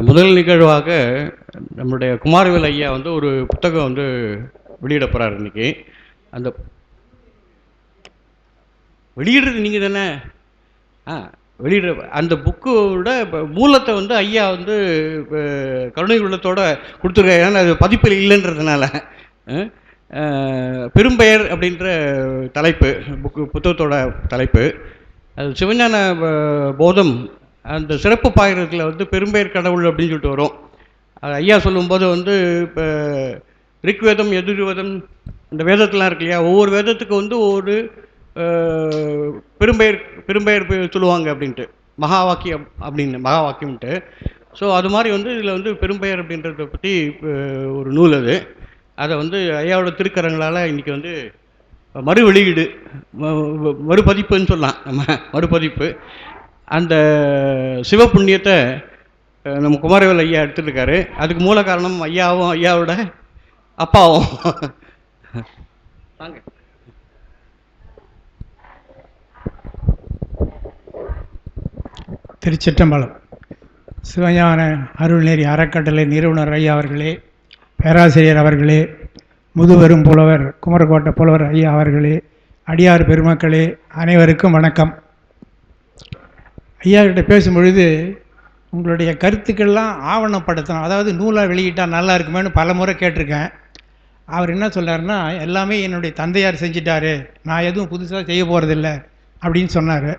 முதல் நிகழ்வாக நம்முடைய குமாரவேல் ஐயா வந்து ஒரு புத்தகம் வந்து வெளியிட போகிறார் இன்னைக்கு. அந்த வெளியிடுறது நீங்கள் தானே? ஆ, வெளியிடுற அந்த புக்கோட மூலத்தை வந்து ஐயா வந்து கருணை உள்ளத்தோட கொடுத்துருக்காரு. ஏன்னா அது பதிப்பில் இல்லைன்றதுனால. பெரும்பெயர் அப்படின்ற தலைப்பு புத்தகத்தோட தலைப்பு. அது சிவஞான போதம் அந்த சிறப்பு பாயிரத்தில் வந்து பெரும்பெயர் கடவுள் அப்படின்னு சொல்லிட்டு வரும். அது ஐயா சொல்லும்போது வந்து இப்போ ரிக்வேதம் எதிர்வேதம் இந்த வேதத்தெலாம் இருக்கு இல்லையா, ஒவ்வொரு வேதத்துக்கு வந்து ஒவ்வொரு பெரும்பெயர் பெரும்பெயர் சொல்லுவாங்க அப்படின்ட்டு, மகா வாக்கியம் அப்படின்னு மகா வாக்கியம்ன்ட்டு. ஸோ அது மாதிரி வந்து இதில் வந்து பெரும்பெயர் அப்படின்றத பற்றி ஒரு நூல் அது. அதை வந்து ஐயாவோட திருக்கரங்களால் இன்றைக்கி வந்து மறு வெளியீடு, மறுபதிப்புன்னு சொல்லலாம் நம்ம, மறுபதிப்பு. அந்த சிவபுண்ணியத்தை நம்ம குமாரவேல் ஐயா எடுத்துட்டு இருக்காரு. அதுக்கு மூல காரணம் ஐயாவும் ஐயாவோட அப்பாவும். திருச்சிற்றம்பலம். சிவஞான அருள்நெறி அறக்கட்டளை நிறுவனர் ஐயா அவர்களே, பேராசிரியர் அவர்களே, முதுபெரும் புலவர் குமரக்கோட்டை புலவர் ஐயா அவர்களே, அடியார் பெருமக்களே, அனைவருக்கும் வணக்கம். ஐயா கிட்ட பேசும்பொழுது உங்களுடைய கருத்துக்கள்லாம் ஆவணப்படுத்தணும், அதாவது நூலாக வெளியிட்டால் நல்லா இருக்குமேனு பல முறை கேட்டிருக்கேன். அவர் என்ன சொல்கிறாருன்னா, எல்லாமே என்னுடைய தந்தையார் செஞ்சிட்டாரு, நான் எதுவும் புதுசாக செய்ய போகிறதில்ல அப்படின்னு சொன்னார்.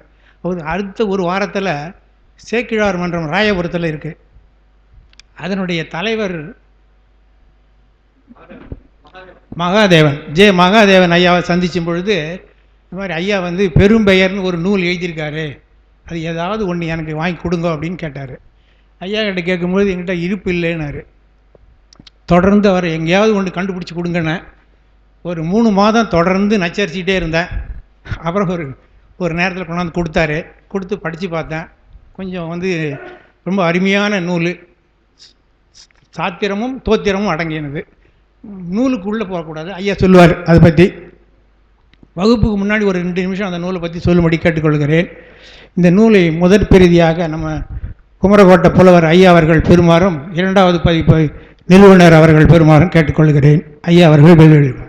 அவர் அடுத்த ஒரு வாரத்தில் சேக்கிழார் மன்றம் ராயபுரத்தில் இருக்குது. அதனுடைய தலைவர் மகாதேவன், மகாதேவன் ஐயாவை சந்திக்கும் பொழுது இந்த மாதிரி ஐயா வந்து பெரும்பெயர்னு ஒரு நூல் எழுதியிருக்காரு, அது ஏதாவது ஒன்று எனக்கு வாங்கி கொடுங்க அப்படின்னு கேட்டார். ஐயா கிட்ட கேட்கும்பொழுது என்கிட்ட இருப்பு இல்லைன்னாரு. தொடர்ந்து அவர் எங்கேயாவது ஒன்று கண்டுபிடிச்சி கொடுங்கன்னு ஒரு 3 மாதம் தொடர்ந்து நச்சரிச்சிக்கிட்டே இருந்தேன். அப்புறம் ஒரு நேரத்தில் கொண்டாந்து கொடுத்தாரு. கொடுத்து படித்து பார்த்தேன். கொஞ்சம் வந்து ரொம்ப அருமையான நூல், சாத்திரமும் தோத்திரமும் அடங்கினது. நூலுக்குள்ளே போகக்கூடாது, ஐயா சொல்லுவார் அதை பற்றி. வகுப்புக்கு முன்னாடி ஒரு 2 நிமிஷம் அந்த நூலை பற்றி சொல்லும்படி கேட்டுக்கொள்கிறேன். இந்த நூலை முதற் பிரதியாக நம்ம குமரக்கோட்டை புலவர் ஐயா அவர்கள் பெறுமாறும், 2வது பதிப்பு நிறுவனர் அவர்கள் பெறுமாறும் கேட்டுக்கொள்கிறேன். ஐயா அவர்கள் வெளியிடுவார்.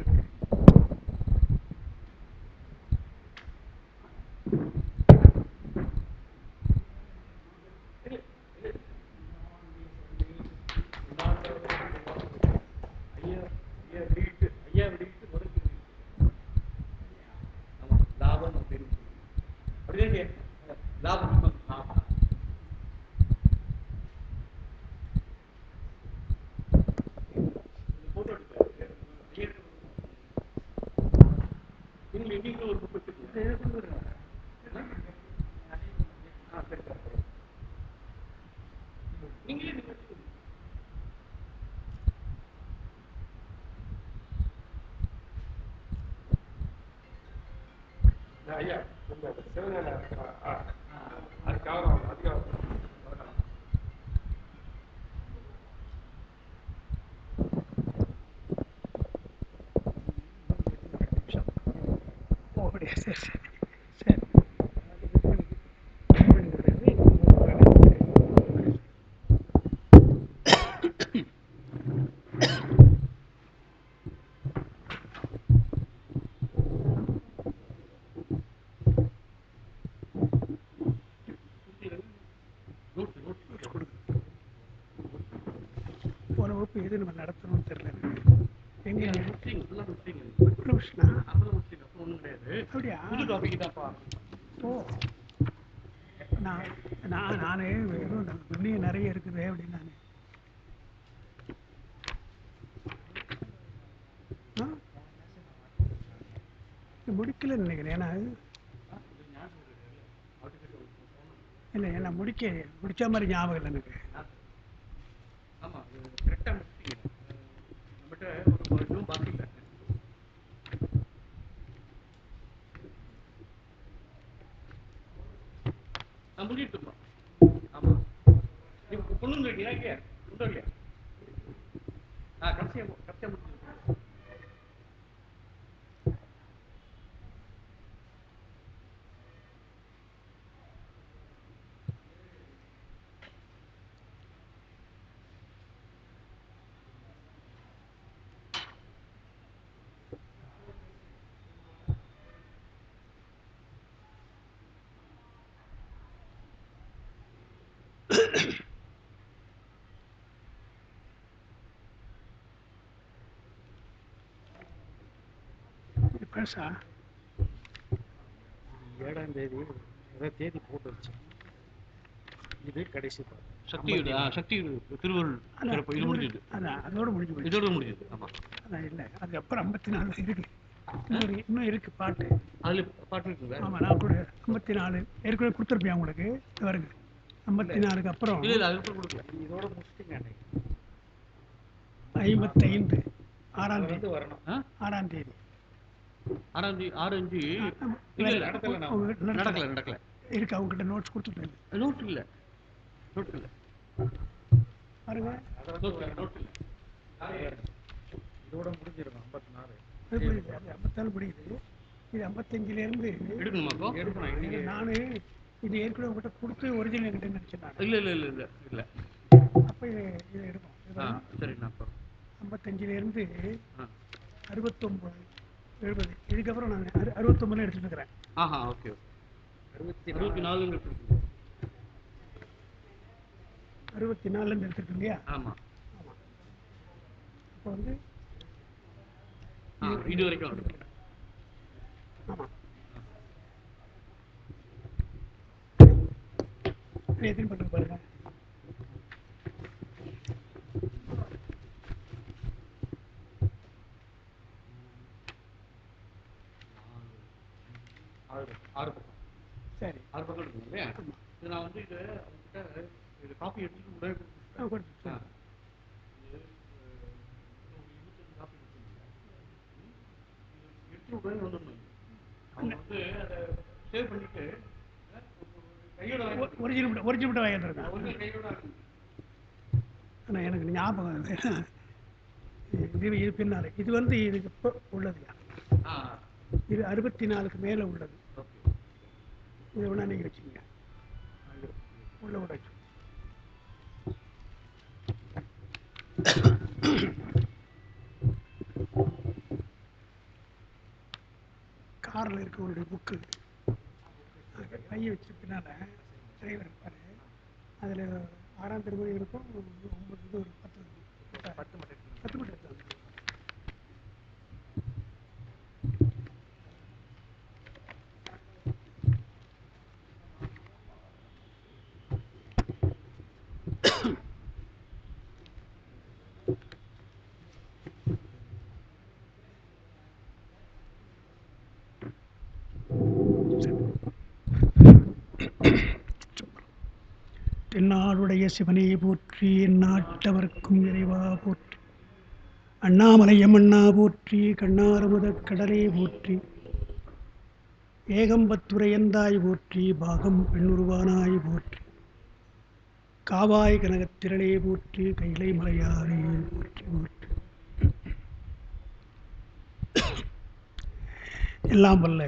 போன வகுப்பு எது நம்ம நடத்தணும்னு தெரியல. அப்படியா? ஓ, நானே இன்னும் நிறைய இருக்குது அப்படின்னு நான் முடிக்கலன்னு நினைக்கிறேன். ஏன்னா இல்லை, ஏன்னா முடிச்ச மாதிரி ஞாபகம் இல்லை எனக்கு. பேசா 7ஆம் தேதி தேதி போட்டு வச்சு இது கடைசி சக்தி திருவருள் சிறப்பு இது முடிஞ்சது. அதான் அதோட முடிஞ்சு போச்சு. இதோட முடிஞ்சது. ஆமாம். அதான் இல்லை, அதுக்கப்புறம் 54 இருக்கு, இன்னும் இருக்கு பாட்டு. அதில் பாட்டு இருக்குங்க. ஆமாம், நான் கூட 54 ஏற்கனவே கொடுத்துருப்பேன் உங்களுக்கு. வருங்க 54க்கு அப்புறம் இல்லை அதுக்கு கொடுக்கல. இதோட முடிச்சுட்டீங்க. 55 6ஆம் தேதி வரணும். 6ஆம் தேதி 6/5 இல்லை நடக்கல இருக்கு. அவங்ககிட்ட நோட்ஸ் கொடுத்துட்டேன். நோட் இல்லை பாருங்க, இதோட முடிஞ்சிடும். 54 அது 54 முடியுது. இது 55லேருந்து எடுக்கணும். நான் இது ஏற்கனவே உங்கள்கிட்ட கொடுத்து ஒரிஜினல் என்கிட்ட நினச்சேன். இல்லை அப்போ இது எடுக்கும். சரி, நான் 55லேருந்து 69 70 இதுக்கப்புறம் நான் 69 எடுத்துட்டு இருக்கிறேன். ஓகே 64 64 எடுத்துருக்கு இல்லையா? ஆமாம். இப்போ வந்து இது வரைக்கும் ஆமாம். எத்தனை பண்ணுறது பாருங்க. ஆறு பக்கம். சரி, 6 பக்கம் இருக்குங்க இல்லையா? இது நான் வந்து அவங்ககிட்ட இது காப்பி எடுத்துட்டு உடனே கொடுத்துட்டேன். காப்பி எடுத்துட்டு உடனே வந்துடணும். அவங்க வந்து அதை சேவ் பண்ணிட்டு கையோட ஒரிஜினல் மட்டும் வாங்கிட்டுருக்கேன். கையோட ஆனால் எனக்கு ஞாபகம் இது பின்னால் இது வந்து இதுக்கு இப்போ உள்ளதுயா. இது 64க்கு மேலே உள்ளது. இதை வேணா நீங்கள் வச்சுக்கோங்க. உள்ள விட வச்சு காரில் இருக்கவங்களுடைய புக்கு கையை வச்சு பின்னால் டிரைவர் இருப்பார். அதில் 6ஆம் திருமணம் இருக்கும். 9 ஒரு 10 மட்டும் எடுத்தாங்க. தென்னாடுடைய சிவனே போற்றி, எந்நாட்டவர்க்கும் இறைவா போற்றி, அண்ணாமலையம் அண்ணா போற்றி, கண்ணாரமுதக் கடலே போற்றி, ஏகம்பத்துரையந்தாய் போற்றி, பாகம் பெண்ணுருவானாய் போற்றி, காவாய் கனகத்திரளே போற்றி, கைலை மலையாரே போற்றி போற்றி. எல்லாம் வல்ல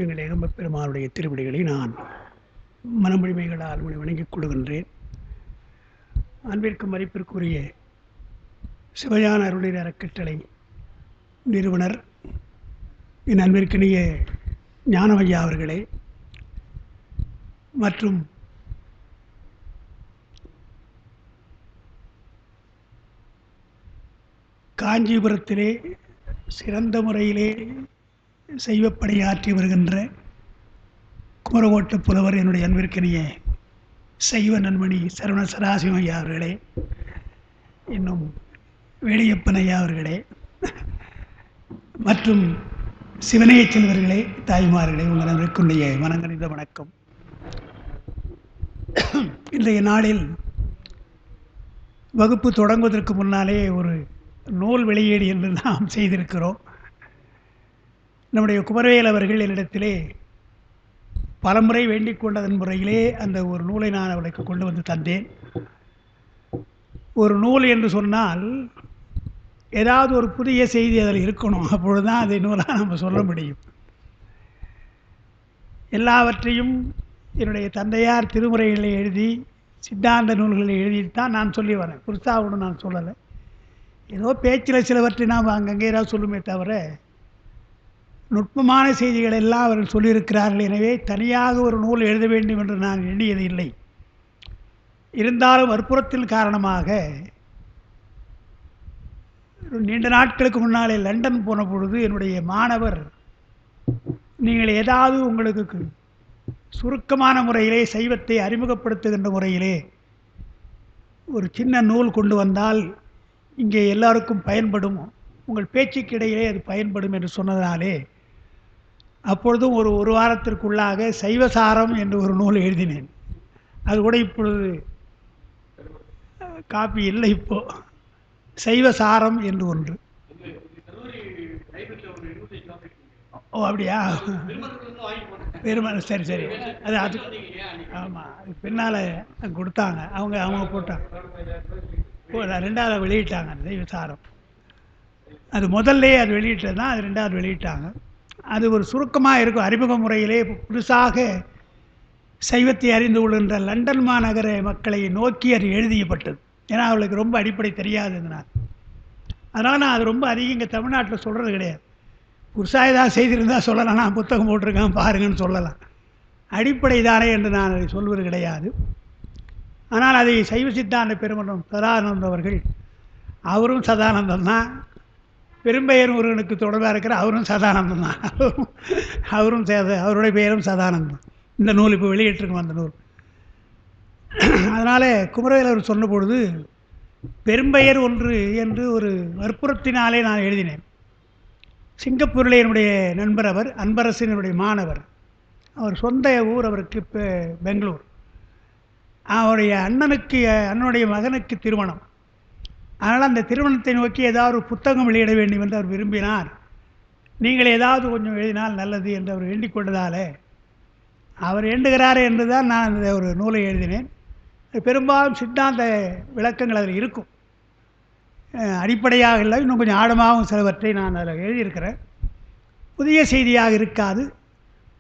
எங்கள் ஏகம்பப் பெருமானுடைய திருவடிகளை நான் மனமொழிமைகளால் வணங்கிக் கொள்கின்றேன். அன்பிற்கும் மதிப்பிற்குரிய சிவஞான அருளின் அறக்கட்டளை நிறுவனர் என் அன்பிற்கினிய ஞானமையா அவர்களே, மற்றும் காஞ்சிபுரத்திலே சிறந்த முறையிலே செய்வப்படையாற்றி வருகின்ற குமரகோட்ட புலவர் என்னுடைய அன்பிற்கினிய சைவ நன்மணி சரவண சதாசிவம் ஐயா அவர்களே, இன்னும் வேலியப்பன் ஐயா அவர்களே, மற்றும் சிவனைய செல்வர்களே, தாய்மார்களே, உங்கள் அன்பிற்குரிய மனங்கனிந்த வணக்கம். இன்றைய நாளில் வகுப்பு தொடங்குவதற்கு முன்னாலே ஒரு நூல் வெளியீடு என்று நாம் செய்திருக்கிறோம். நம்முடைய குமரவேல் அவர்கள் என்னிடத்திலே பலமுறை வேண்டிக் கொண்டதன் முறையிலே அந்த ஒரு நூலை நான் அவளுக்கு கொண்டு வந்து தந்தேன். ஒரு நூல் என்று சொன்னால் ஏதாவது ஒரு புதிய செய்தி அதில் இருக்கணும். அப்பொழுது தான் அதை நூலாக நம்ம சொல்ல முடியும். எல்லாவற்றையும் என்னுடைய தந்தையார் திருமுறைகளை எழுதி சித்தாந்த நூல்களை எழுதித்தான் நான் சொல்லி வரேன். புதுசாக நான் சொல்லலை. ஏதோ பேச்சில் சிலவற்றை நாம் அங்கங்கே ஏதாவது சொல்லுமே தவிர நுட்பமான செய்திகள் எல்லாம் அவர்கள் சொல்லியிருக்கிறார்கள். எனவே தனியாக ஒரு நூல் எழுத வேண்டும் என்று நான் எண்ணியது இல்லை. இருந்தாலும் வற்புறுத்தல் காரணமாக நீண்ட நாட்களுக்கு முன்னாலே லண்டன் போன பொழுது என்னுடைய மாணவர், நீங்கள் ஏதாவது உங்களுக்கு சுருக்கமான முறையிலே சைவத்தை அறிமுகப்படுத்துகின்ற முறையிலே ஒரு சின்ன நூல் கொண்டு வந்தால் இங்கே எல்லாருக்கும் பயன்படும், உங்கள் பேச்சுக்கு இடையிலே அது பயன்படும் என்று சொன்னதினாலே அப்பொழுதும் ஒரு வாரத்திற்குள்ளாக சைவசாரம் என்று ஒரு நூல் எழுதினேன். அது கூட இப்பொழுது காப்பி இல்லை. இப்போது சைவசாரம் என்று ஒன்று. ஓ அப்படியா? பெருமாள் சரி சரி. அது ஆமாம், அது பின்னால் கொடுத்தாங்க, அவங்க போட்டாங்க. ரெண்டாவது வெளியிட்டாங்க அந்த சைவசாரம். அது முதல்ல அது வெளியிட்டது தான், அது ரெண்டாவது வெளியிட்டாங்க. அது ஒரு சுருக்கமாக இருக்கும், அறிமுக முறையிலே புதுசாக சைவத்தை அறிந்து கொள்கின்ற லண்டன் மாநகர மக்களை நோக்கி அது எழுதியப்பட்டது. ஏன்னா அவளுக்கு ரொம்ப அடிப்படை தெரியாதுங்கனால. அதனால் நான் அது ரொம்ப அதிகம் இங்கே தமிழ்நாட்டில் சொல்கிறது கிடையாது. புதுசாக ஏதாவது செய்திருந்தால் சொல்லலாம், நான் புத்தகம் போட்டிருக்கேன் பாருங்கன்னு சொல்லலாம். அடிப்படை தானே என்று நான் அதை சொல்வது கிடையாது. ஆனால் அதை சைவ சித்தாந்த பெருமன்றம் சதானந்தம் அவர்கள், அவரும் சதானந்தம் தான், பெரும்பெயர் முருகனுக்கு தொடர்பாக இருக்கிற அவரும் சதானந்தம் தான். அவரும் அவருடைய பெயரும் சதானந்தம். இந்த நூல் இப்போ வெளியிட்டிருக்கோம் அந்த நூல். அதனால் குமரவேல் அவர் சொன்ன பொழுது பெரும்பெயர் ஒன்று என்று ஒரு வற்புறுத்தினாலே நான் எழுதினேன். சிங்கப்பூரில் என்னுடைய நண்பர், அவர் அன்பரசனுடைய மாணவர். அவர் சொந்த ஊர் அவருக்கு இப்போ பெங்களூர். அவருடைய அண்ணனுடைய மகனுக்கு திருமணம். அதனால் அந்த திருமணத்தை நோக்கி ஏதாவது ஒரு புத்தகம் வெளியிட வேண்டும் என்று அவர் விரும்பினார். நீங்கள் ஏதாவது கொஞ்சம் எழுதினால் நல்லது என்று அவர் வேண்டிக் கொண்டதால் அவர் வேண்டுகிறார் என்று தான் நான் அந்த ஒரு நூலை எழுதினேன். பெரும்பாலும் சித்தாந்த விளக்கங்கள் அதில் இருக்கும், அடிப்படையாக இல்லை, இன்னும் கொஞ்சம் ஆழமாகவும் சிலவற்றை நான் அதில் எழுதியிருக்கிறேன். புதிய செய்தியாக இருக்காது,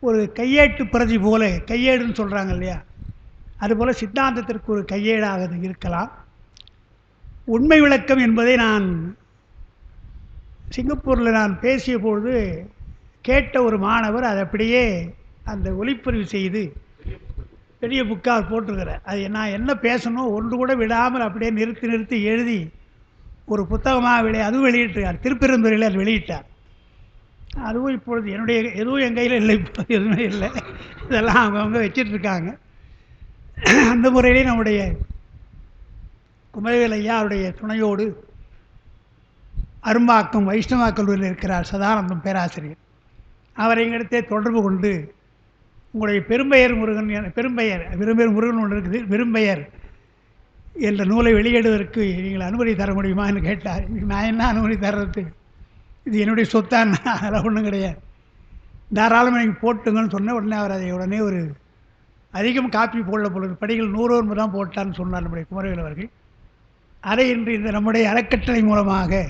ஒரு கையேட்டு பிரதி போல, கையேடுன்னு சொல்கிறாங்க இல்லையா, அதுபோல் சித்தாந்தத்திற்கு ஒரு கையேடாக அது இருக்கலாம். உண்மை விளக்கம் என்பதை நான் சிங்கப்பூரில் நான் பேசிய பொழுது கேட்ட ஒரு மாணவர் அதை அப்படியே அந்த ஒளிப்பதிவு செய்து பெரிய புக்காக போட்டிருக்கிறேன். அது நான் என்ன பேசணும் ஒன்று கூட விடாமல் அப்படியே நிறுத்தி எழுதி ஒரு புத்தகமாக அதுவும் வெளியிட்டிருக்கார். திருப்பெருந்துறையில் அது வெளியிட்டார். அதுவும் இப்பொழுது எதுவும் என் கையில் இல்லை, இப்போ எதுவுமே இல்லை, இதெல்லாம் அவங்க வச்சிட்ருக்காங்க. அந்த முறையிலே நம்முடைய குமரவேல் ஐயா அவருடைய துணையோடு அரும்பாக்கம் வைஷ்ணவா கல்லூரியில் இருக்கிறார் சதானந்தம் பேராசிரியர். அவரை எங்களிடத்தே தொடர்பு கொண்டு உங்களுடைய பெரும்பெயர் முருகன் ஒன்று இருக்குது, பெரும்பெயர் என்ற நூலை வெளியிடுவதற்கு நீங்கள் அனுமதி தர முடியுமா என்று கேட்டார். நான் என்ன அனுமதி தர்றது, இது என்னுடைய சொத்தான், அதெல்லாம் ஒன்றும் கிடையாது, தாராளமாக நீங்கள் போட்டுங்கன்னு சொன்ன உடனே அவர் அதை உடனே ஒரு அதிகம் காப்பி போடல பொழுது படிகள் 100 தான் போட்டான்னு சொன்னார் நம்முடைய குமரவேல் அவர்கள். அதை இன்று இந்த நம்முடைய அறக்கட்டளை மூலமாக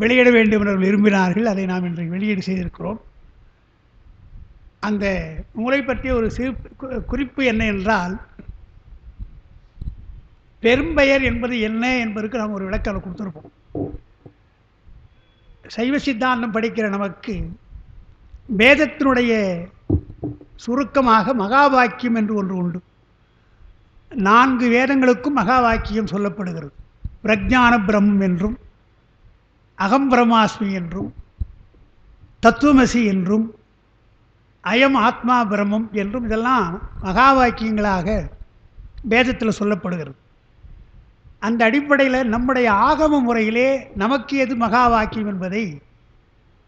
வெளியிட வேண்டும் என்று விரும்பினார்கள். அதை நாம் இன்று வெளியீடு செய்திருக்கிறோம். அந்த நூலை பற்றிய ஒரு சிறு குறிப்பு என்ன என்றால், பெரும்பெயர் என்பது என்ன என்பதற்கு நாம் ஒரு விளக்கம் கொடுத்துருப்போம். சைவ சித்தாந்தம் படிக்கிற நமக்கு வேதத்தினுடைய சுருக்கமாக மகா வாக்கியம் என்று ஒன்று உண்டு. 4 வேதங்களுக்கும் மகா வாக்கியம் சொல்லப்படுகிறது. பிரஜான பிரம்மம் என்றும், அகம் பிரம்மாஸ்மி என்றும், தத்துவமசி என்றும், அயம் ஆத்மா பிரம்மம் என்றும், இதெல்லாம் மகா வாக்கியங்களாக வேதத்தில் சொல்லப்படுகிறது. அந்த அடிப்படையில் நம்முடைய ஆகம முறையிலே நமக்கு எது மகா வாக்கியம் என்பதை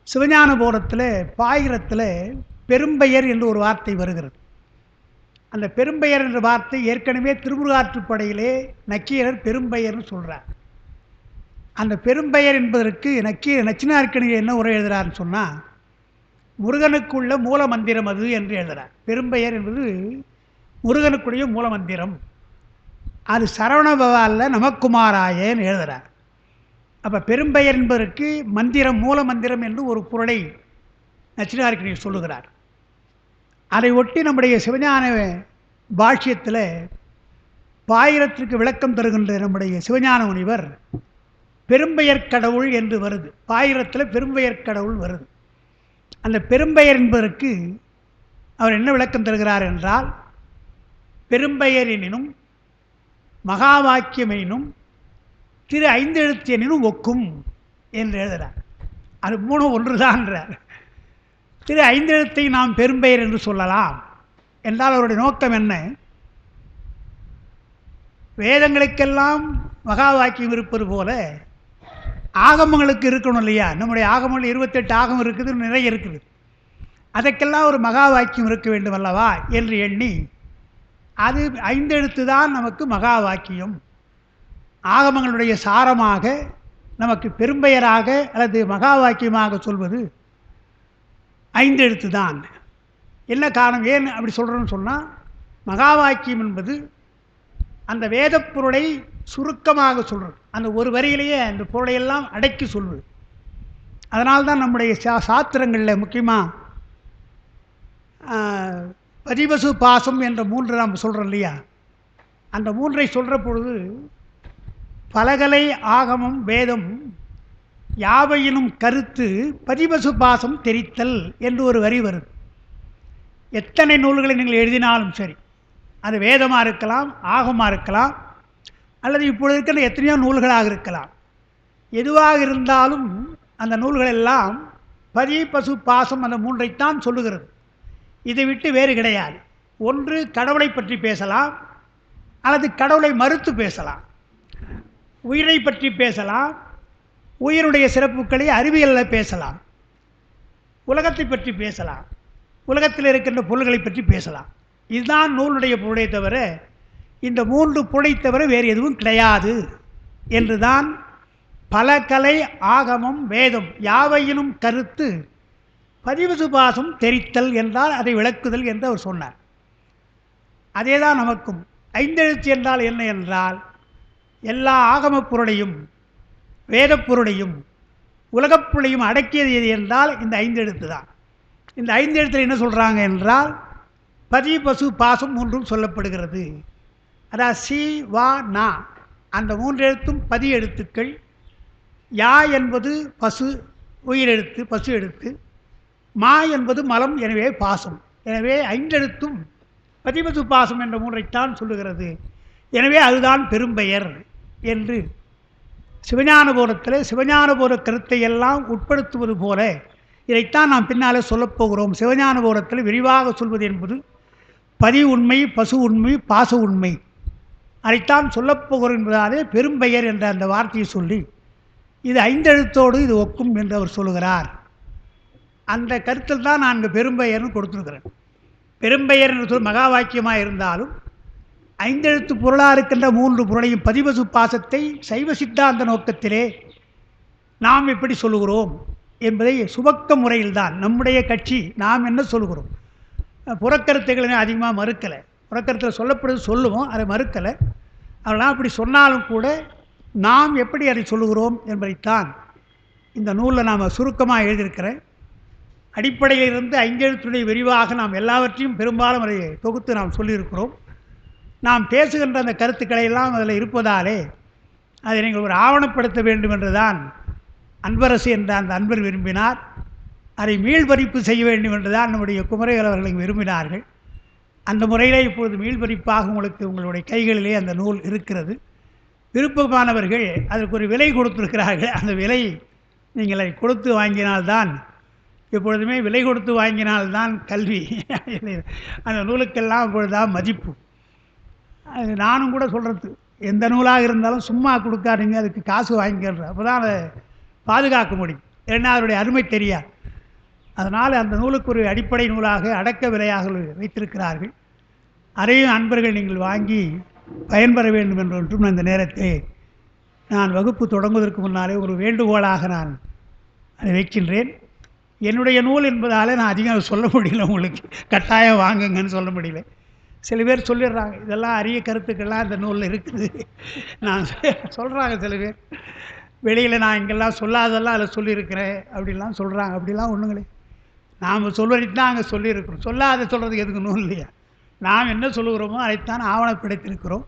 சிவஞான போதத்தில் பாயிரத்தில் பெரும்பெயர் என்று ஒரு வார்த்தை வருகிறது. அந்த பெரும்பெயர் என்ற வார்த்தை ஏற்கனவே திருமுருகாற்றுப்படையிலே நக்கீரர் பெரும்பெயர்னு சொல்கிறார். அந்த பெரும்பெயர் என்பதற்கு நச்சினார்க்கணி என்ன உரை எழுதுகிறார்னு சொன்னால், முருகனுக்குள்ள மூல மந்திரம் அது என்று எழுதுகிறார். பெரும்பெயர் என்பது முருகனுக்குரிய மூல மந்திரம், அது சரவணபவாலில் நமக்குமாராயன்னு எழுதுகிறார். அப்போ பெரும்பெயர் என்பதற்கு மந்திரம், மூல மந்திரம் என்று ஒரு பொருளை நச்சினார்க்கணி சொல்லுகிறார். அதை ஒட்டி நம்முடைய சிவஞான பாஷ்யத்தில் பாயிரத்திற்கு விளக்கம் தருகின்ற நம்முடைய சிவஞான முனிவர் பெரும்பெயர் கடவுள் என்று வருது. பாயிரத்தில் பெரும்பெயர் கடவுள் வருது. அந்த பெரும்பெயர் என்பதற்கு அவர் என்ன விளக்கம் தருகிறார் என்றால், பெரும்பெயர் எனினும் மகா வாக்கியமெனும் திரு ஐந்தெழுத்து எனினும் ஒக்கும் என்று எழுதுகிறார். அது மூணும் ஒன்றுதான்றார். திரு ஐந்தெழுத்தை நாம் பெரும்பெயர் என்று சொல்லலாம் என்றால் அவருடைய நோக்கம் என்ன? வேதங்களுக்கெல்லாம் மகா வாக்கியம் இருப்பது போல ஆகமங்களுக்கு இருக்கணும் இல்லையா? நம்முடைய ஆகமங்கள் 28 ஆகமம் இருக்குது, நிறைய இருக்குது. அதற்கெல்லாம் ஒரு மகா வாக்கியம் இருக்க வேண்டும் அல்லவா என்று எண்ணி அது ஐந்தெழுத்து தான் நமக்கு மகா வாக்கியம், ஆகமங்களுடைய சாரமாக நமக்கு பெரும்பெயராக அல்லது மகா வாக்கியமாக சொல்வது ஐந்தெழுத்து தான். என்ன காரணம், ஏன் அப்படி சொல்கிறோன்னு சொன்னால், மகா வாக்கியம் என்பது அந்த வேதப் பொருளை சுருக்கமாக சொல்கிறது, அந்த ஒரு வரியிலேயே அந்த பொருளையெல்லாம் அடக்கி சொல்வது. அதனால்தான் நம்முடைய சாத்திரங்களில் முக்கியமாக பதிபசு பாசம் என்ற 3 நாம் சொல்கிறோம் இல்லையா? அந்த 3ஐ சொல்கிற பொழுது பலகலை ஆகமம் வேதம் யாவையினும் கருத்து பதிபசு பாசம் தெரித்தல் என்று ஒரு வரி வருது. எத்தனை நூல்களை நீங்கள் எழுதினாலும் சரி, அது வேதமாக இருக்கலாம், ஆகமாக இருக்கலாம், அல்லது இப்பொழுது இருக்கிற எத்தனையோ நூல்களாக இருக்கலாம், எதுவாக இருந்தாலும் அந்த நூல்களெல்லாம் பதி பசு பாசம் அந்த 3ஐத்தான் சொல்லுகிறது. இதை விட்டு வேறு கிடையாது. ஒன்று கடவுளை பற்றி பேசலாம், அல்லது கடவுளை மறுத்து பேசலாம், உயிரை பற்றி பேசலாம், உயிருடைய சிறப்புகளை அறிவியலில் பேசலாம், உலகத்தை பற்றி பேசலாம், உலகத்தில் இருக்கின்ற பொருள்களை பற்றி பேசலாம். இதுதான் நூலுடைய பொருளை தவிர இந்த 3 பொருளை தவிர வேறு எதுவும் கிடையாது என்றுதான் பல கலை ஆகமம் வேதம் யாவையினும் கருத்து பதிவு பாசம் தெரித்தல் என்றால் அதை விளக்குதல் என்று அவர் சொன்னார். அதே தான் நமக்கும் ஐந்தெழுத்து என்றால் என்ன என்றால், எல்லா ஆகமப் பொருளையும் வேதப் பொருளையும் உலகப் பொருளையும் அடக்கியது எது என்றால் இந்த ஐந்தெழுத்து தான். இந்த ஐந்தெழுத்தில் என்ன சொல்கிறாங்க என்றால், பதி பசு பாசம் 3ம் சொல்லப்படுகிறது. அதாவது சி வா நா அந்த 3 எழுத்தும் பதி எழுத்துக்கள். யா என்பது பசு உயிரெழுத்து, பசு எழுத்து. மா என்பது மலம், எனவே பாசம். எனவே ஐந்தெழுத்தும் பதிபசு பாசம் என்ற 3ஐத்தான் சொல்லுகிறது. எனவே அதுதான் பெரும்பெயர் என்று சிவஞானபோதத்தில் சிவஞானபோத கருத்தை எல்லாம் உட்படுத்துவது போல இதைத்தான் நாம் பின்னாலே சொல்லப்போகிறோம். சிவஞானபோதத்தில் விரிவாக சொல்வது என்பது பதி உண்மை, பசு உண்மை, பாச உண்மை, அதைத்தான் சொல்லப்போகிறோம் என்பதாலே பெரும்பெயர் என்ற அந்த வார்த்தையை சொல்லி இது ஐந்தெழுத்தோடு இது ஒக்கும் என்று அவர் சொல்லுகிறார். அந்த கருத்தில் தான் நான் இங்கே பெரும்பெயர்னு கொடுத்துருக்கிறேன். பெரும்பெயர் என்று சொல் மகா வாக்கியமாக இருந்தாலும் ஐந்தெழுத்து பொருளாக இருக்கின்ற 3 பொருளையும் பதிபசு பாசத்தை சைவ சித்தாந்த நோக்கத்திலே நாம் எப்படி சொல்லுகிறோம் என்பதை சுபக்க முறையில்தான் நம்முடைய கட்சி நாம் என்ன சொல்லுகிறோம். புறக்கருத்துக்களை அதிகமாக மறுக்கலை, புறக்கருத்தில் சொல்லப்படுது சொல்லுவோம், அதை மறுக்கலை. அதெல்லாம் அப்படி சொன்னாலும் கூட நாம் எப்படி அதை சொல்லுகிறோம் என்பதைத்தான் இந்த நூலில் நாம் சுருக்கமாக எழுதியிருக்கிறேன். அடிப்படையிலிருந்து ஐந்தெழுத்துடைய விரிவாக நாம் எல்லாவற்றையும் பெரும்பாலும் அதை தொகுத்து நாம் சொல்லியிருக்கிறோம். நாம் பேசுகின்ற அந்த கருத்துக்களை எல்லாம் அதில் இருப்பதாலே அதை நீங்கள் ஒரு ஆவணப்படுத்த வேண்டும் என்றுதான் அன்பரசு என்ற அந்த அன்பர் விரும்பினார். அதை மீள்பறிப்பு செய்ய வேண்டும் என்றுதான் நம்முடைய குமரவேல் அவர்கள் விரும்பினார்கள். அந்த முறையிலே இப்பொழுது மீள்பறிப்பாக உங்களுடைய கைகளிலே அந்த நூல் இருக்கிறது. விருப்பமானவர்கள் அதற்கு ஒரு விலை கொடுத்திருக்கிறார்கள். அந்த விலை நீங்கள் அதை கொடுத்து வாங்கினால்தான், எப்பொழுதுமே விலை கொடுத்து வாங்கினால்தான் கல்வி. அந்த நூலுக்கெல்லாம் இப்பொழுதுதான் மதிப்பு. அது நானும் கூட சொல்கிறது, எந்த நூலாக இருந்தாலும் சும்மா கொடுக்காதீங்க, அதுக்கு காசு வாங்கிக்கிற, அப்போ தான் அதை பாதுகாக்க முடியும். ஏன்னா அதனுடைய அருமை தெரியாது. அதனால் அந்த நூலுக்கு ஒரு அடிப்படை நூலாக அடக்க விலையாக வைத்திருக்கிறார்கள். அதையும் அன்பர்கள் நீங்கள் வாங்கி பயன்பெற வேண்டும் என்றும் அந்த நேரத்தை நான் வகுப்பு தொடங்குவதற்கு முன்னாலே ஒரு வேண்டுகோளாக நான் அதை வைக்கின்றேன். என்னுடைய நூல் என்பதால் நான் அதிகம் சொல்ல முடியல, உங்களுக்கு கட்டாயம் வாங்குங்கன்னு சொல்ல முடியல. சில பேர் சொல்லிடுறாங்க, இதெல்லாம் அரிய கருத்துக்கள்லாம் இந்த நூலில் இருக்குது நான் சொல்கிறாங்க. சில பேர் வெளியில் நான் இங்கெல்லாம் சொல்லாதெல்லாம் அதில் சொல்லியிருக்கிறேன் அப்படிலாம் சொல்கிறாங்க. அப்படிலாம் ஒன்றுங்களே, நாம் சொல்வதைக்கு தான் அங்கே சொல்லியிருக்கிறோம். சொல்லாத சொல்கிறதுக்கு எதுக்கு நூல் இல்லையா? நாம் என்ன சொல்லுகிறோமோ அதைத்தான் ஆவணப்படுத்தியிருக்கிறோம்.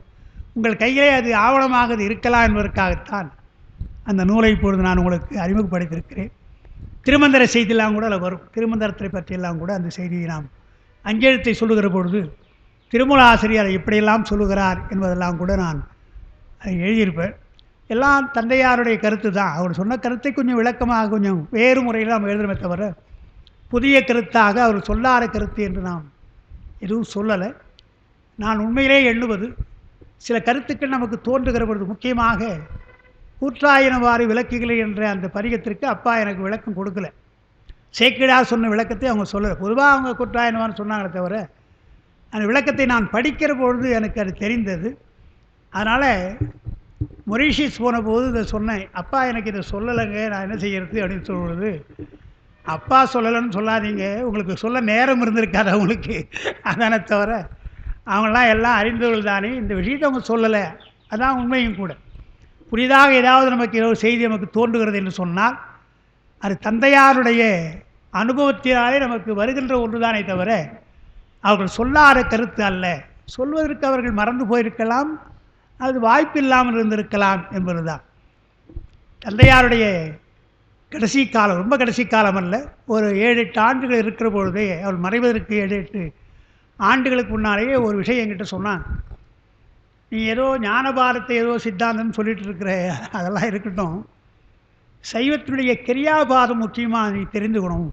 உங்கள் கையிலே அது ஆவணமாக அது இருக்கலாம் என்பதற்காகத்தான் அந்த நூலை இப்பொழுது நான் உங்களுக்கு அறிமுகப்படுத்தியிருக்கிறேன். திருமந்திர செய்தியெல்லாம் கூட அதில் வரும். திருமந்திரத்தை பற்றியெல்லாம் கூட அந்த செய்தியை நாம் அஞ்செழுத்தை சொல்லுகிற பொழுது திருமூல ஆசிரியர் எப்படியெல்லாம் சொல்லுகிறார் என்பதெல்லாம் கூட நான் அது எழுதியிருப்பேன். எல்லாம் தந்தையாருடைய கருத்து தான். அவர் சொன்ன கருத்தை கொஞ்சம் விளக்கமாக கொஞ்சம் வேறு முறையில் நாம் எழுதுறமே தவிர புதிய கருத்தாக அவர் சொல்லாத கருத்து என்று நாம் எதுவும் சொல்லலை. நான் உண்மையிலே எண்ணுவது சில கருத்துக்கள் நமக்கு தோன்றுகிற பொழுது, முக்கியமாக கூற்றாயினவாறு விளக்குகளை என்ற அந்த பதிகத்திற்கு அப்பா எனக்கு விளக்கம் கொடுக்கல. சேக்கிழார் சொன்ன விளக்கத்தை அவங்க சொல்லலை. பொதுவாக அவங்க கூற்றாயினவான்னு சொன்னாங்களே தவிர அந்த விளக்கத்தை நான் படிக்கிற பொழுது எனக்கு அது தெரிந்தது. அதனால் மொரீஷியஸ் போன போது இதை சொன்னேன். அப்பா எனக்கு இதை சொல்லலைங்க, நான் என்ன செய்கிறது அப்படின்னு சொல்கிறது. அப்பா சொல்லலைன்னு சொல்லாதீங்க, உங்களுக்கு சொல்ல நேரம் இருந்திருக்காது அவங்களுக்கு, அதானே தவிர அவங்களாம் எல்லாம் அறிந்தவர்கள் தானே, இந்த விஷயத்தை அவங்க சொல்லலை, அதான் உண்மையும் கூட. புதிதாக ஏதாவது நமக்கு ஏதோ செய்தி நமக்கு தோன்றுகிறது என்று சொன்னால் அது தந்தையாருடைய அனுபவத்தினாலே நமக்கு வருகின்ற ஒன்று தானே தவிர அவர்கள் சொல்லாத கருத்து அல்ல. சொல்வதற்கு அவர்கள் மறந்து போயிருக்கலாம், அது வாய்ப்பில்லாமல் இருந்திருக்கலாம் என்பது தான். தந்தையாருடைய கடைசி காலம், ரொம்ப கடைசி காலம் அல்ல, ஒரு 7-8 ஆண்டுகள் இருக்கிற பொழுதே, அவர் மறைவதற்கு 7-8 ஆண்டுகளுக்கு முன்னாலேயே ஒரு விஷயம் என்கிட்ட சொன்னான். நீ ஏதோ ஞானபாரத்தை ஏதோ சித்தாந்தம் சொல்லிட்டு இருக்கிற, அதெல்லாம் இருக்கட்டும், சைவத்தினுடைய கிரியாபாதம் முக்கியமாக நீ தெரிந்துக்கணும்.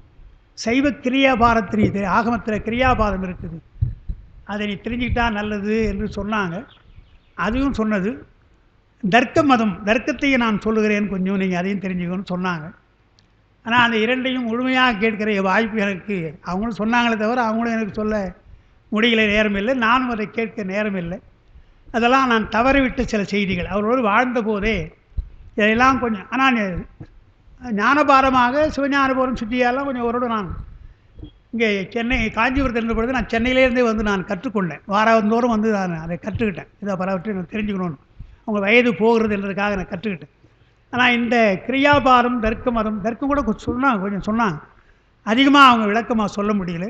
சைவ கிரியாபாரத்தின் ஆகமத்தில் கிரியாபாதம் இருக்குது, அதை நீ தெரிஞ்சுக்கிட்டா நல்லது என்று சொன்னாங்க. அதுவும் சொன்னது. தர்க்க மதம், தர்க்கத்தையும் நான் சொல்லுகிறேன், கொஞ்சம் நீங்கள் அதையும் தெரிஞ்சுக்கணும்னு சொன்னாங்க. ஆனால் அந்த இரண்டையும் முழுமையாக கேட்கிற வாய்ப்பு எனக்கு, அவங்களும் சொன்னாங்களே தவிர அவங்களும் எனக்கு சொல்ல முடியல, நேரம் இல்லை, நானும் அதை கேட்க நேரம் இல்லை. அதெல்லாம் நான் தவறிவிட்ட சில செய்திகள். அவரோடு வாழ்ந்த போதே இதெல்லாம் கொஞ்சம், ஆனால் ஞானபாரமாக சிவஞானபுரம் சுற்றியெல்லாம் கொஞ்சம் அவரோடு நான் இங்கே சென்னை காஞ்சிபுரத்தில் இருந்த பொழுது நான் சென்னையிலேருந்தே வந்து நான் கற்றுக்கொண்டேன். வாரந்தோறும் வந்து நான் அதை கற்றுக்கிட்டேன். இதை பலவற்றை நான் தெரிஞ்சுக்கணும்னு, அவங்க வயது போகிறது என்றதுக்காக நான் கற்றுக்கிட்டேன். ஆனால் இந்த கிரியாபாரம், தர்க்க மதம், தர்க்கம் கூட சொன்னாங்க, கொஞ்சம் சொன்னாங்க, அதிகமாக அவங்க விளக்கமாக சொல்ல முடியல.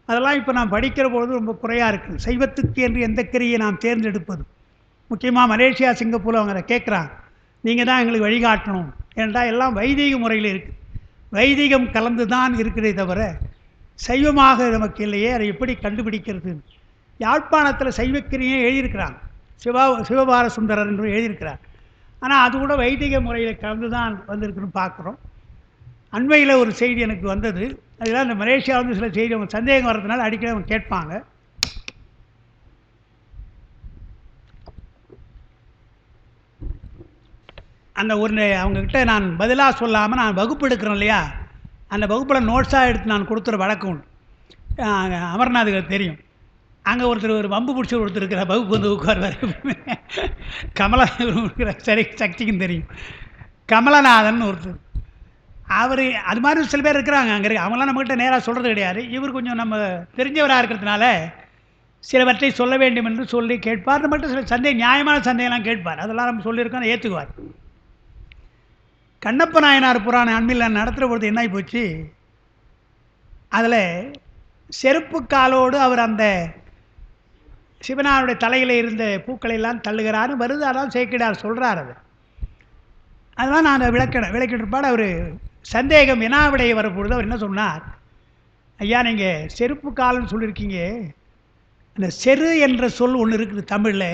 அதெல்லாம் இப்போ நான் படிக்கிற பொழுது ரொம்ப குறையாக இருக்குது. சைவத்துக்கு என்று எந்த கிரியை நாம் தேர்ந்தெடுப்பது, முக்கியமாக மலேசியா, சிங்கப்பூரில் அவங்க அதை கேட்குறாங்க, நீங்கள் தான் எங்களுக்கு வழிகாட்டணும். ஏனென்றால் எல்லாம் வைதீக முறையில் இருக்குது, வைதீகம் கலந்து தான் இருக்கிறதே தவிர சைவமாக நமக்கு இல்லையே, அதை எப்படி கண்டுபிடிக்கிறது? யாழ்ப்பாணத்தில் சைவக்கிரியை எழுதியிருக்கிறாங்க, சிவபார சுந்தரர் என்று எழுதியிருக்கிறார். ஆனால் அது கூட வைதிக முறையில் கலந்து தான் வந்திருக்குன்னு பார்க்குறோம். அண்மையில் ஒரு செய்தி எனக்கு வந்தது, அதெல்லாம் இந்த மலேசியா வந்து சில செய்தி அவங்க சந்தேகம் வர்றதுனால அடிக்கடி அவங்க கேட்பாங்க. அந்த ஒரு அவங்கக்கிட்ட நான் பதிலாக சொல்லாமல் நான் வகுப்பு எடுக்கிறேன் இல்லையா, அந்த வகுப்பில் நோட்ஸாக எடுத்து நான் கொடுத்துற வழக்கம் உண்டு. அமர்நாத்துக்கு தெரியும், அங்கே ஒருத்தர் ஒரு வம்பு பிடிச்சி ஒருத்தர் இருக்கிற வகுப்பு வந்து உட்கார்வார். கமலா இருக்கிற சரி சக்திக்கும் தெரியும், கமலநாதன் ஒருத்தர். அவர் அது மாதிரி சில பேர் இருக்கிறாங்க அங்கே. அவங்களாம் நம்மக்கிட்ட நேராக சொல்கிறது கிடையாது. இவர் கொஞ்சம் நம்ம தெரிஞ்சவராக இருக்கிறதுனால சிலவற்றை சொல்ல வேண்டும் என்று சொல்லி கேட்பார். நம்மகிட்ட சில சந்தேகம், நியாயமான சந்தேகம்லாம் கேட்பார். அதெல்லாம் நம்ம சொல்லியிருக்கோம், ஏற்றுக்குவார். கண்ணப்ப நாயனார் புராணம் அண்மையில் நான் நடத்துகிற பொழுது என்ன ஆகி போச்சு, அதில் செருப்பு காலோடு அவர் அந்த சிவனாருடைய தலையில் இருந்த பூக்களை எல்லாம் தள்ளுகிறாருன்னு வருது. அதான் சேக்கிடார் சொல்கிறார். அதெல்லாம் நான் விளக்கிட்டிருப்பாடு. அவர் சந்தேகம் வினாவிடைய வரப்பொழுது அவர் என்ன சொன்னார், ஐயா நீங்கள் செருப்பு காலன்னு சொல்லியிருக்கீங்க, அந்த செரு என்ற சொல் ஒன்று இருக்குது தமிழில்.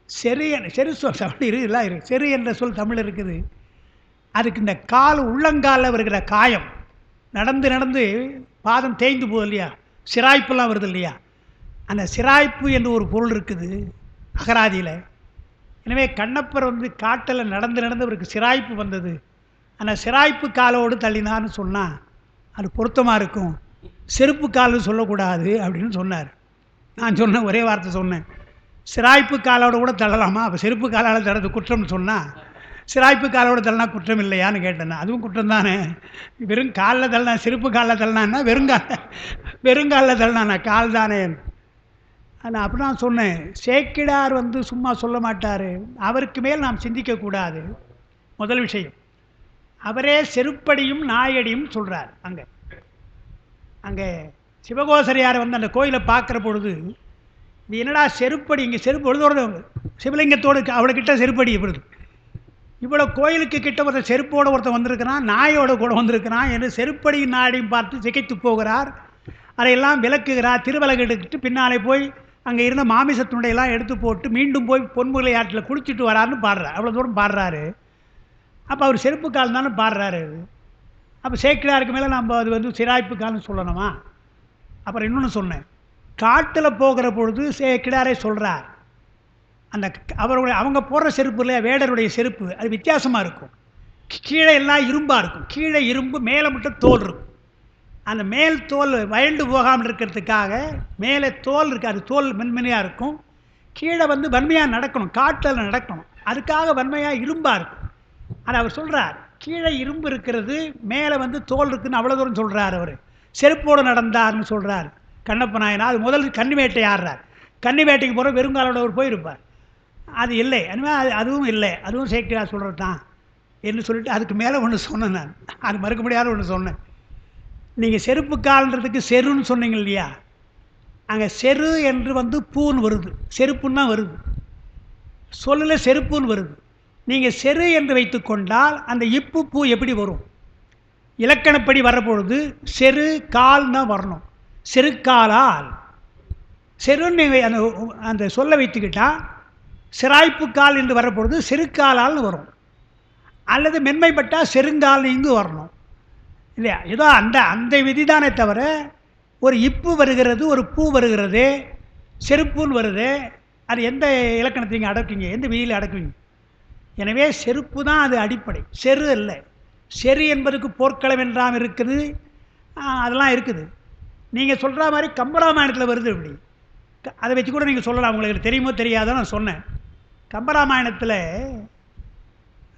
செரு சொல் தமிழ் இருக்குதுலாம் இருக்குது, செரு என்ற சொல் தமிழ் இருக்குது. அதுக்கு இந்த கால் உள்ளங்காலில் வருகிற காயம், நடந்து நடந்து பாதம் தேய்ந்து போகுது இல்லையா, சிராய்ப்புலாம் வருது இல்லையா, அந்த சிராய்ப்பு என்று ஒரு பொருள் இருக்குது அகராதியில். எனவே கண்ணப்பர் வந்து காட்டில் நடந்து நடந்து அவருக்கு சிராய்ப்பு வந்தது, அந்த சிராய்ப்பு காலோடு தள்ளினான்னு சொன்னால் அது பொருத்தமாக இருக்கும், செருப்பு கால்னு சொல்லக்கூடாது அப்படின்னு சொன்னார். நான் சொன்னேன், ஒரே வார்த்தை சொன்னேன், சிராய்ப்பு காலோடு கூட தள்ளலாமா, அப்போ செருப்பு காலால் தள்ளது குற்றம்னு சொன்னால் சிராய்ப்பு காலோடு தள்ளினா குற்றம் இல்லையான்னு கேட்டேன். அதுவும் குற்றம் தானே, வெறும் காலில் தள்ளினா, செருப்பு காலில் தள்ளினான்னா வெறுங்காலில் தள்ளினாண்ணா, கால் தானே. ஆனால் அப்படி நான் சொன்னேன், சேக்கிடார் வந்து சும்மா சொல்ல மாட்டார், அவருக்கு மேல் நாம் சிந்திக்கக்கூடாது. முதல் விஷயம், அவரே செருப்படியும் நாயடியும் சொல்கிறார். அங்கே சிவகோசரியாரை வந்து அந்த கோயிலை பார்க்குற பொழுது, இது என்னடா செருப்படி, இங்கே செருப்பு பொழுதோடு சிவலிங்கத்தோடு அவளைக்கிட்ட செருப்படி இப்பொழுது, இவ்வளோ கோயிலுக்கு கிட்ட ஒருத்தர் செருப்போடு ஒருத்தர் வந்திருக்கிறான், நாயோடு கூட வந்திருக்கிறான் என்று செருப்படியும் நாயடியும் பார்த்து சிகைத்து போகிறார். அதையெல்லாம் விளக்குகிறார். திருவிளக்கு எடுத்துட்டு பின்னாலே போய் அங்கே இருந்த மாமிசத்துண்டையெல்லாம் எடுத்து போட்டு மீண்டும் போய் பொன்முலை ஆற்றில் குளிச்சுட்டு வராருன்னு பாடுறார். அவ்வளோ தூரம் பாடுறாரு. அப்போ அவர் செருப்பு கால் தானே பாடுறாரு. அப்போ சேக்கிழாருக்கு மேலே நம்ம அது வந்து சிராய்ப்பு கால்னு சொல்லணுமா? அப்புறம் இன்னொன்று சொன்னேன், காட்டில் போகிற பொழுது சேக்கிழாரே சொல்கிறார், அந்த அவருடைய அவங்க போடுற செருப்பு இல்லையா, வேடருடைய செருப்பு, அது வித்தியாசமாக இருக்கும். கீழே எல்லாம் இரும்பாக இருக்கும். கீழே இரும்பு, மேலே மட்டும் தோல் இருக்கும். அந்த மேல் தோல் வயண்டு போகாமல் இருக்கிறதுக்காக மேலே தோல் இருக்குது, அது தோல் மென்மையாக இருக்கும். கீழே வந்து வன்மையாக நடக்கணும், காட்டில் நடக்கணும், அதுக்காக வன்மையாக இரும்பாக இருக்கும். அது அவர் சொல்கிறார், கீழே இரும்பு இருக்கிறது, மேலே வந்து தோல் இருக்குதுன்னு அவ்வளோ தூரம் சொல்கிறார். அவர் செருப்போடு நடந்தார்னு சொல்கிறார் கண்ணப்ப நாயனா. அது முதல் கன்னி வேட்டை ஆடுறார். கன்னி வேட்டைக்கு போகிற வெறுங்காலோட அவர் போயிருப்பார். அது இல்லை, அதுவும் இல்லை, அதுவும் சேக்கிழார் சொல்கிறது தான் என்று சொல்லிட்டு அதுக்கு மேலே ஒன்று சொன்னேன். நான் அது மறுக்க முடியாத ஒன்று சொன்னேன். நீங்கள் செருப்பு கால்ன்றதுக்கு செருன்னு சொன்னீங்க இல்லையா, அங்கே செரு என்று வந்து பூன்னு வருது, செருப்புன்னு தான் வருது, சொல்லில் செருப்புன்னு வருது. நீங்கள் செரு என்று வைத்து கொண்டால் அந்த இப்பு பூ எப்படி வரும்? இலக்கணப்படி வரப்பொழுது செரு கால் தான் வரணும். செருக்காலால் செருன்னு அந்த அந்த சொல்ல வைத்துக்கிட்டால் சிராய்ப்பு கால் என்று வரப்பொழுது செருக்காலால்னு வரும். அல்லது மென்மைப்பட்டால் செருங்கால் இங்கு வரணும் இல்லையா? ஏதோ அந்த அந்த விதி தானே தவிர ஒரு இப்பு வருகிறது, ஒரு பூ வருகிறது, செருப்புன்னு வருது, அது எந்த இலக்கணத்தை நீங்கள் அடக்குவீங்க, எந்த விதியில் அடக்குவீங்க? எனவே செருப்பு தான் அது அடிப்படை, செரு இல்லை. செரு என்பதுக்கு போர்க்களம் என்றாம் இருக்குது, அதெல்லாம் இருக்குது. நீங்கள் சொல்கிற மாதிரி கம்பராமாயணத்தில் வருது. இப்படி அதை வச்சு கூட நீங்கள் சொல்லலாம். உங்களுக்கு தெரியுமோ தெரியாதோ நான் சொன்னேன். கம்பராமாயணத்தில்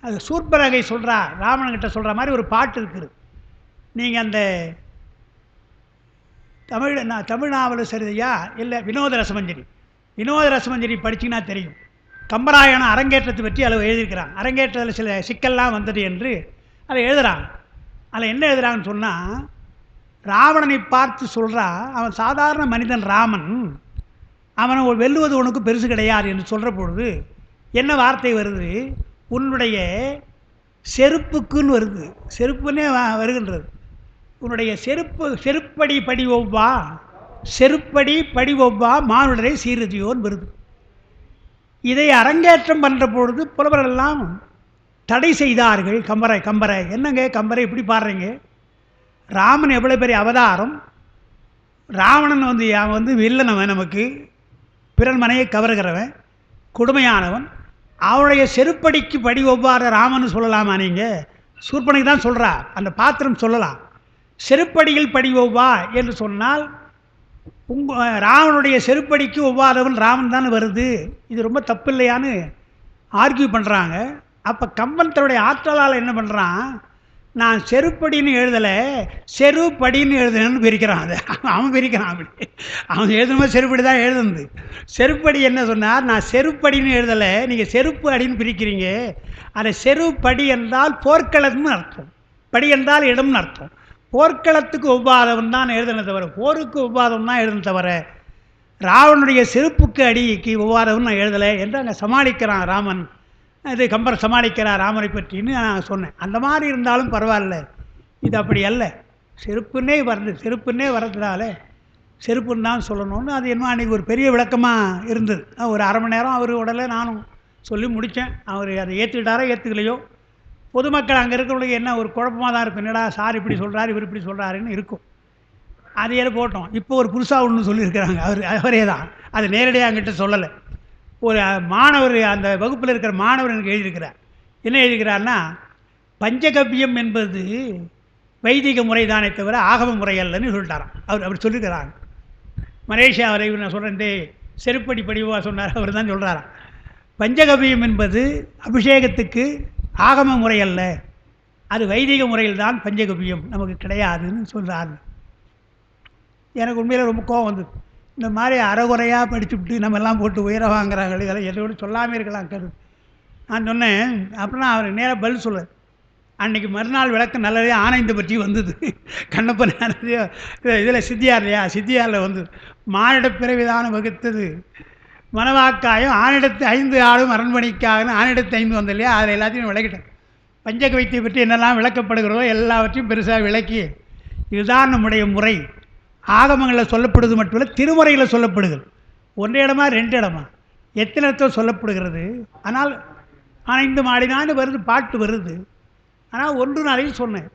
அது சூர்பனகை சொல்கிறா, ராவணன்கிட்ட சொல்கிற மாதிரி ஒரு பாட்டு இருக்குது. நீங்கள் அந்த தமிழ் நாவல் சரிதையா இல்லை வினோத ரசமஞ்சரி படிச்சிங்கன்னா தெரியும். கம்பராயணம் அரங்கேற்றத்தை பற்றி அதில் எழுதியிருக்கிறாங்க. அரங்கேற்றத்தில் சில சிக்கல்லாம் வந்தது என்று அதை எழுதுகிறாங்க. அதில் என்ன எழுதுகிறாங்கன்னு சொன்னால், ராவணனை பார்த்து சொல்கிறா, அவன் சாதாரண மனிதன் ராமன், அவனை வெல்லுவது உனக்கு பெருசு கிடையாது என்று சொல்கிற பொழுது என்ன வார்த்தை வருது? உன்னுடைய செருப்புக்குன்னு வருது, செருப்புன்னே வருகின்றது. உன்னுடைய செருப்படி படி ஒவ்வா, செருப்படி படி ஒவ்வா மானுடரை சீரதியோன்னு வருது. இதை அரங்கேற்றம் பண்ணுற பொழுது புலவரெல்லாம் தடை செய்தார்கள். கம்பரை என்னங்க கம்பரை இப்படி பாடுறீங்க? ராமன் எவ்வளோ பெரிய அவதாரம்! ராவணன் வந்து வில்லனவன், நமக்கு பிறன் மனையை கவருகிறவன், கொடுமையானவன். அவனுடைய செருப்படிக்கு படி ஒவ்வாத ராமன் சொல்லலாமா? நீங்கள் சூர்பனைக்கு தான் சொல்கிறா, அந்த பாத்திரம் சொல்லலாம். செருப்படியில் படி ஒவ்வா என்று சொன்னால் ராவனுடைய செருப்படிக்கு ஒவ்வாதவன் ராமன் தானே வருது. இது ரொம்ப தப்பு இல்லையான்னு ஆர்கியூ பண்ணுறாங்க. அப்போ கம்பன் தன்னுடைய ஆற்றலால் என்ன பண்ணுறான், நான் செருப்படின்னு எழுதலை, செருப்படின்னு எழுதுனேன்னு பிரிக்கிறான். அதை அவன் பிரிக்கிறான். அப்படி அவன் எழுதும்போது செருப்படி தான் எழுதுனது. செருப்படி என்ன சொன்னார், நான் செருப்படின்னு எழுதலை, நீங்கள் செருப்பு அடின்னு பிரிக்கிறீங்க. அதை செருப்படி என்றால் போர்க்களம்னு அர்த்தம், படி என்றால் இடம்னு அர்த்தம். போர்க்களத்துக்கு ஒவ்வாதவன் தான் எழுதுனே தவிர, போருக்கு ஒவ்வாதவன் தான் எழுதுன தவிர, ராவனுடைய செருப்புக்கு அடிக்கு ஒவ்வாதவன் நான் எழுதலை என்று அங்கே சமாளிக்கிறான் ராமன். இது கம்பர் சமாளிக்கிறார் ராமனை பற்றின்னு நான் சொன்னேன். அந்த மாதிரி இருந்தாலும் பரவாயில்ல, இது அப்படி அல்ல. செருப்புன்னே வர்றதுனால செருப்புன்னு தான் சொல்லணும்னு அது என்ன அன்றைக்கி ஒரு பெரிய விளக்கமாக இருந்தது. ஒரு அரை மணி நேரம் அவர் உடலை நானும் சொல்லி முடித்தேன். அவர் அதை ஏற்றுக்கிட்டாரோ ஏற்றுக்கலையோ, பொதுமக்கள் அங்கே இருக்கிறவங்களுக்கு என்ன ஒரு குழப்பமாக தான் இருக்கும். என்னடா சார் இப்படி சொல்கிறார், இவர் இப்படி சொல்கிறாருன்னு இருக்கும். அதையே போட்டோம். இப்போ ஒரு புதுசாக ஒன்று சொல்லியிருக்கிறாங்க, அவரே தான், அது நேரடியாக அங்கிட்ட சொல்லலை. ஒரு மாணவர், அந்த வகுப்பில் இருக்கிற மாணவர் எனக்கு எழுதியிருக்கிறார். என்ன எழுதியிருக்கிறார்னா, பஞ்சகவ்யம் என்பது வைதிக முறை தானே தவிர ஆகம முறை அல்லன்னு சொல்லிட்டாராம். அவர் சொல்லியிருக்கிறாங்க. மலேசியாவில் இவர் நான் சொல்கிறேன், இந்த செருப்படி படிவா சொன்னார், அவர் தான் சொல்கிறாராம். பஞ்சகவ்யம் என்பது அபிஷேகத்துக்கு ஆகம முறை அல்ல, அது வைதிக முறையில் தான் பஞ்சகவ்யம், நமக்கு கிடையாதுன்னு சொல்கிறார். எனக்கு உண்மையில் ரொம்ப கோபம் வந்தது. இந்த மாதிரி அறகுறையாக படிச்சுவிட்டு நம்ம எல்லாம் போட்டு உயர வாங்குறாங்க, இதெல்லாம் எதோடு சொல்லாமல் இருக்கலாம் கருது. நான் சொன்னேன். அப்புறம் நான் அவர் நேராக பதில் சொல்ல, அன்றைக்கி மறுநாள் விளக்கம் நல்லதே ஆனந்த பற்றி வந்தது. கண்ணப்பன் இதில் சித்தியாரில் வந்தது. மானிட பிறவிதான வகுத்தது மனவாக்காயம் ஆனிடத்து 5 ஆளும் அரண்மனைக்காக ஆனிடத்து 5 வந்தது இல்லையா, அதில் எல்லாத்தையும் விளக்கிட்டேன். பஞ்சகவியத்தை பற்றி என்னெல்லாம் விளக்கப்படுகிறதோ எல்லாவற்றையும் பெருசாக விளக்கி, இதுதான் நம்முடைய முறை. ஆகமங்களில் சொல்லப்படுவது மட்டுமல்ல, திருமுறையில் சொல்லப்படுகிறது. ஒன்றே இடமா 2 இடமா எத்தனை இடத்துல சொல்லப்படுகிறது? ஆனால் அணைந்து மாடினான்னு வருது, பாட்டு வருது. ஆனால் ஒன்று நான் சொன்னேன்,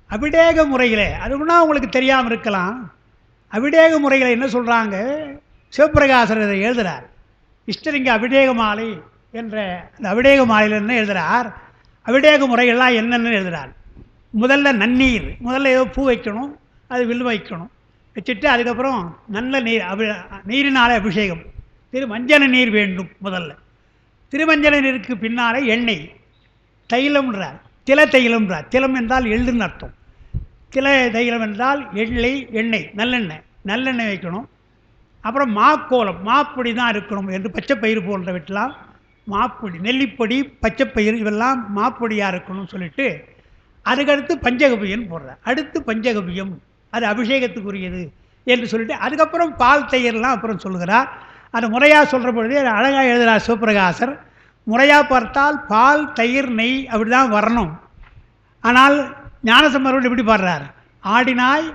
அபிடேக முறையில் அது ஒன்றா உங்களுக்கு தெரியாமல் இருக்கலாம். அபிடேக முறையில் என்ன சொல்கிறாங்க, சிவபிரகாசர் இதை எழுதுகிறார். இஷ்டலிங்க அபிடேக மாலை என்ற அந்த அபிடேக மாலையில் என்ன எழுதுகிறார், அபிடேக முறைகள்லாம் என்னென்னு எழுதுகிறார். முதல்ல நன்னீர், முதல்ல ஏதோ பூ வைக்கணும், அது வில் வைக்கணும், வச்சுட்டு அதுக்கப்புறம் நல்ல நீர், நீரினாலே அபிஷேகம். திருமஞ்சன நீர் வேண்டும் முதல்ல. திருமஞ்சன நீருக்கு பின்னாலே எண்ணெய், தைலம்ன்றார், தில தைலம்ன்றார். திலம் என்றால் எள்ளுன்னு அர்த்தம். தில தைலம் என்றால் எண்ணெய், நல்லெண்ணெய் வைக்கணும். அப்புறம் மாக்கோலம், மாப்பொடி தான் இருக்கணும் என்று பச்சைப்பயிறு போன்ற வெட்டலாம். மாப்பொடி, நெல்லிப்பொடி, பச்சைப்பயிறு இவெல்லாம் மாப்பொடியாக இருக்கணும்னு சொல்லிட்டு அதுக்கடுத்து பஞ்சகபியன்னு போடுறார். அடுத்து பஞ்சகபியம், அது அபிஷேகத்துக்குரியது என்று சொல்லிட்டு அதுக்கப்புறம் பால் தயிர்லாம் அப்புறம் சொல்கிறார். அது முறையாக சொல்கிற பொழுது அழகாக எழுதுகிறார் சிவபிரகாசர். முறையாக பார்த்தால் பால் தயிர் நெய் அப்படி தான் வரணும். ஆனால் ஞானசம்பந்தர் எப்படி பாடுறார், ஆடினாய்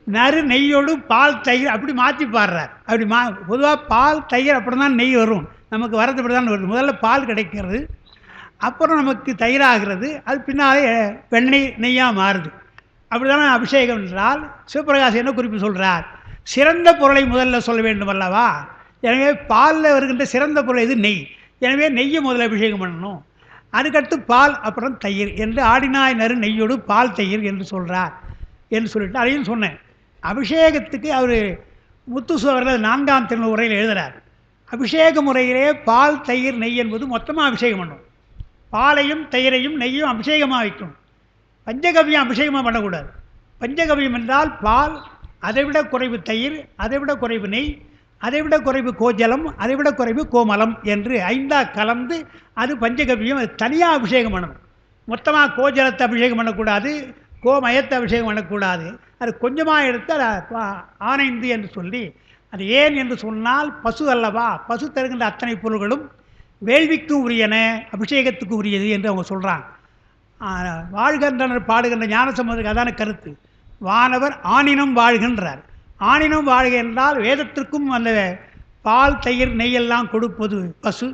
நறு நெய்யோடு பால் தயிர் அப்படி மாற்றி பாடுறார். அப்படி பொதுவாக பால் தயிர் அப்படி தான் நெய் வரும், நமக்கு வரது இப்படி தான் வருது. முதல்ல பால் கிடைக்கிறது, அப்புறம் நமக்கு தயிராகிறது, அது பின்னாலே வெண்ணெய் நெய்யாக மாறுது. அப்படி தானே அபிஷேகம் என்றால். சிவபிரகாசம் என்ன குறிப்பு சொல்கிறார், சிறந்த பொருளை முதல்ல சொல்ல வேண்டும் அல்லவா. எனவே பாலில் வருகின்ற சிறந்த பொருள் இது நெய். எனவே நெய்யை முதல்ல அபிஷேகம் பண்ணணும், அதுக்கடுத்து பால், அப்புறம் தயிர் என்று ஆடினாய் நறு நெய்யோடு பால் தயிர் என்று சொல்கிறார் என்று சொல்லிட்டு அதையும் சொன்னேன். அபிஷேகத்துக்கு அவர் முத்துசுவரில் 4ஆம் திருமண உரையில் எழுதுகிறார். அபிஷேக முறையிலே பால் தயிர் நெய் என்பது மொத்தமாக அபிஷேகம் பண்ணும். பாலையும் தயிரையும் நெய்யும் அபிஷேகமாக வைக்கணும். பஞ்சகவியம் அபிஷேகமாக பண்ணக்கூடாது. பஞ்சகவியம் என்றால் பால், அதைவிட குறைவு தயிர், அதைவிட குறைவு நெய், அதைவிட குறைவு கோஜலம், அதைவிட குறைவு கோமலம் என்று 5ஆக கலந்து அது பஞ்சகவியம். அது தனியாக அபிஷேகம் பண்ணணும். மொத்தமாக கோஜலத்தை அபிஷேகம் பண்ணக்கூடாது, கோமயத்தை அபிஷேகம் பண்ணக்கூடாது. அது கொஞ்சமாக எடுத்து அதை ஆனைந்து என்று சொல்லி, அது ஏன் என்று சொன்னால் பசு அல்லவா, பசு தருகின்ற அத்தனை பொருள்களும் வேள்விக்கும் உரியன, அபிஷேகத்துக்கு உரியது என்று அவங்க சொல்கிறாங்க. வாழ்கின்றனர் பாடுகின்ற ஞானசம்பந்தருக்கு அதான கருத்து. வானவர் ஆனினம் வாழ்கின்றார். ஆனினம் வாழ்க என்றால் வேதத்திற்கும் அந்த பால் தயிர் நெய்யெல்லாம் கொடுப்பது பசு.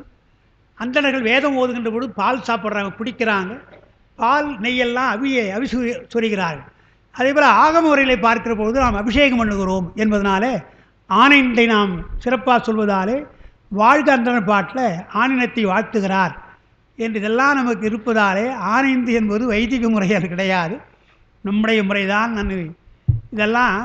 அந்தணர்கள் வேதம் ஓதுகின்ற பொழுது பால் சாப்பிட்றாங்க, குடிக்கிறாங்க, பால் நெய்யெல்லாம் அவி சொரிகிறார்கள். அதேபோல் ஆகம முறையில் பார்க்கிற பொழுது நாம் அபிஷேகம் பண்ணுகிறோம் என்பதனால ஆனைந்தை நாம் சிறப்பாக சொல்வதாலே வாழ்க அந்தணர் பாட்டில் ஆனினத்தை வாழ்த்துகிறார் என்று இதெல்லாம் நமக்கு இருப்பதாலே ஆனைந்து என்பது வைதிக முறையாக கிடையாது, நம்முடைய முறைதான். நான் இதெல்லாம்